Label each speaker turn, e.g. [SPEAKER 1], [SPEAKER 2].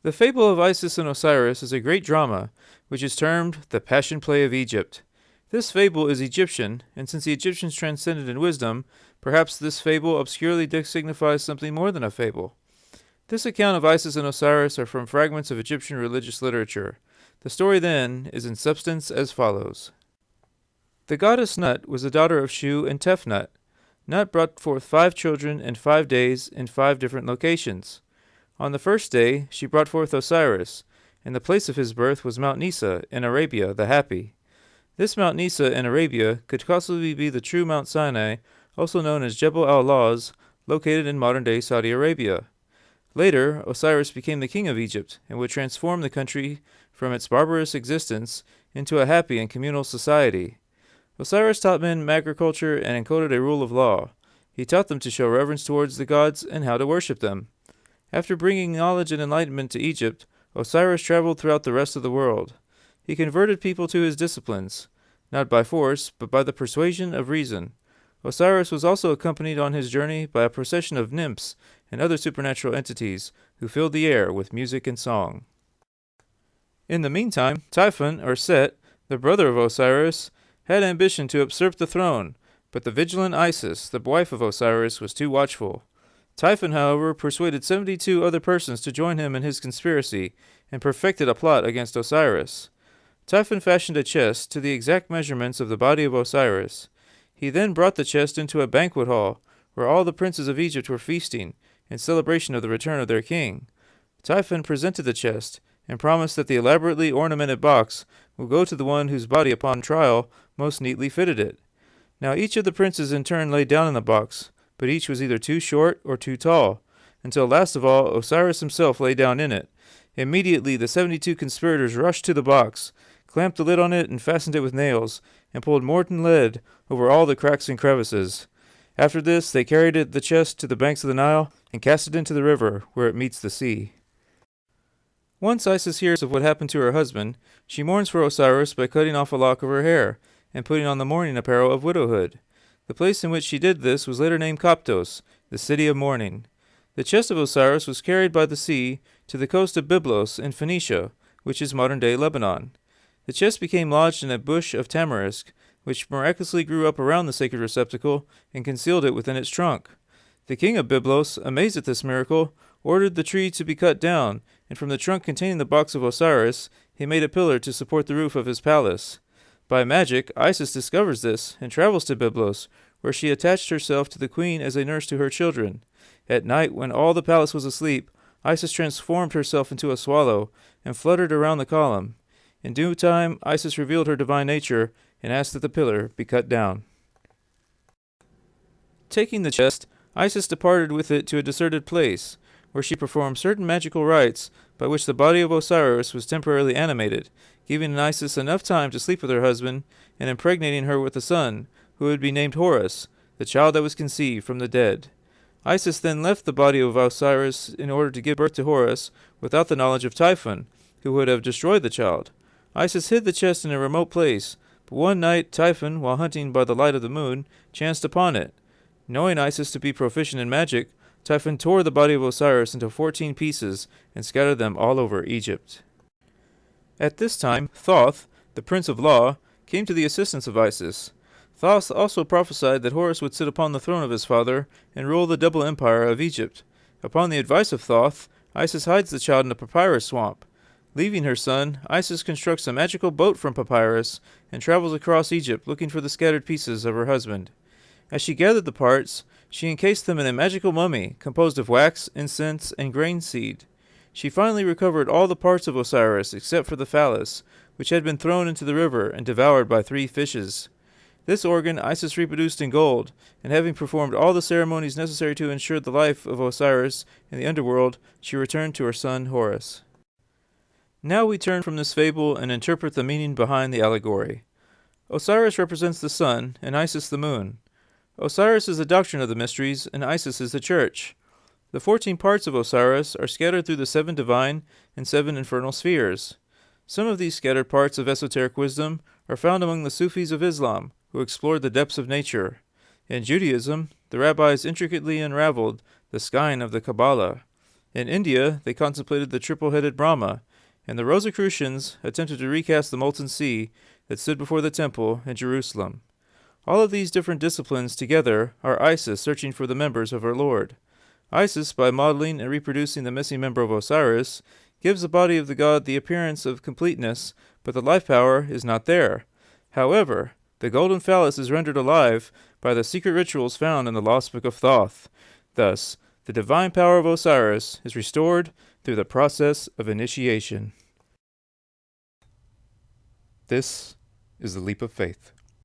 [SPEAKER 1] The fable of Isis and Osiris is a great drama, which is termed the Passion Play of Egypt. This fable is Egyptian, and since the Egyptians transcended in wisdom, perhaps this fable obscurely signifies something more than a fable. This account of Isis and Osiris are from fragments of Egyptian religious literature. The story, then, is in substance as follows. The goddess Nut was the daughter of Shu and Tefnut. Nut brought forth 5 children in 5 days in 5 different locations. On the first day she brought forth Osiris, and the place of his birth was Mount Nisa in Arabia the Happy. This Mount Nisa in Arabia could possibly be the true Mount Sinai, also known as Jebel al-Lawz, located in modern-day Saudi Arabia. Later, Osiris became the king of Egypt and would transform the country from its barbarous existence into a happy and communal society. Osiris taught men agriculture and encoded a rule of law. He taught them to show reverence towards the gods and how to worship them. After bringing knowledge and enlightenment to Egypt, Osiris traveled throughout the rest of the world. He converted people to his disciplines, not by force, but by the persuasion of reason. Osiris was also accompanied on his journey by a procession of nymphs and other supernatural entities who filled the air with music and song. In the meantime, Typhon, or Set, the brother of Osiris, had ambition to usurp the throne, but the vigilant Isis, the wife of Osiris, was too watchful. Typhon, however, persuaded 72 other persons to join him in his conspiracy, and perfected a plot against Osiris. Typhon fashioned a chest to the exact measurements of the body of Osiris. He then brought the chest into a banquet hall, where all the princes of Egypt were feasting, in celebration of the return of their king. Typhon presented the chest, and promised that the elaborately ornamented box would go to the one whose body upon trial most neatly fitted it. Now each of the princes in turn lay down in the box, but each was either too short or too tall, until last of all Osiris himself lay down in it. Immediately the 72 conspirators rushed to the box, clamped the lid on it and fastened it with nails, and pulled molten lead over all the cracks and crevices. After this they carried the chest to the banks of the Nile and cast it into the river, where it meets the sea. Once Isis hears of what happened to her husband, she mourns for Osiris by cutting off a lock of her hair and putting on the mourning apparel of widowhood. The place in which she did this was later named Koptos, the city of mourning. The chest of Osiris was carried by the sea to the coast of Byblos in Phoenicia, which is modern-day Lebanon. The chest became lodged in a bush of tamarisk, which miraculously grew up around the sacred receptacle and concealed it within its trunk. The king of Byblos, amazed at this miracle, ordered the tree to be cut down, and from the trunk containing the box of Osiris, he made a pillar to support the roof of his palace. By magic, Isis discovers this and travels to Byblos, where she attached herself to the queen as a nurse to her children. At night, when all the palace was asleep, Isis transformed herself into a swallow and fluttered around the column. In due time, Isis revealed her divine nature and asked that the pillar be cut down. Taking the chest, Isis departed with it to a deserted place, where she performed certain magical rites by which the body of Osiris was temporarily animated, giving Isis enough time to sleep with her husband and impregnating her with a son, who would be named Horus, the child that was conceived from the dead. Isis then left the body of Osiris in order to give birth to Horus without the knowledge of Typhon, who would have destroyed the child. Isis hid the chest in a remote place, but one night Typhon, while hunting by the light of the moon, chanced upon it. Knowing Isis to be proficient in magic, Typhon tore the body of Osiris into 14 pieces and scattered them all over Egypt. At this time, Thoth, the prince of law, came to the assistance of Isis. Thoth also prophesied that Horus would sit upon the throne of his father and rule the double empire of Egypt. Upon the advice of Thoth, Isis hides the child in a papyrus swamp. Leaving her son, Isis constructs a magical boat from papyrus and travels across Egypt looking for the scattered pieces of her husband. As she gathered the parts, she encased them in a magical mummy composed of wax, incense, and grain seed. She finally recovered all the parts of Osiris except for the phallus, which had been thrown into the river and devoured by 3 fishes. This organ Isis reproduced in gold, and having performed all the ceremonies necessary to ensure the life of Osiris in the underworld, she returned to her son Horus. Now we turn from this fable and interpret the meaning behind the allegory. Osiris represents the sun, and Isis the moon. Osiris is the doctrine of the mysteries, and Isis is the church. The 14 parts of Osiris are scattered through the 7 divine and 7 infernal spheres. Some of these scattered parts of esoteric wisdom are found among the Sufis of Islam, who explored the depths of nature. In Judaism, the rabbis intricately unraveled the skein of the Kabbalah. In India, they contemplated the triple-headed Brahma, and the Rosicrucians attempted to recast the molten sea that stood before the temple in Jerusalem. All of these different disciplines together are Isis searching for the members of her Lord. Isis, by modeling and reproducing the missing member of Osiris, gives the body of the god the appearance of completeness, but the life power is not there. However, the golden phallus is rendered alive by the secret rituals found in the lost book of Thoth. Thus, the divine power of Osiris is restored through the process of initiation. This is the leap of faith.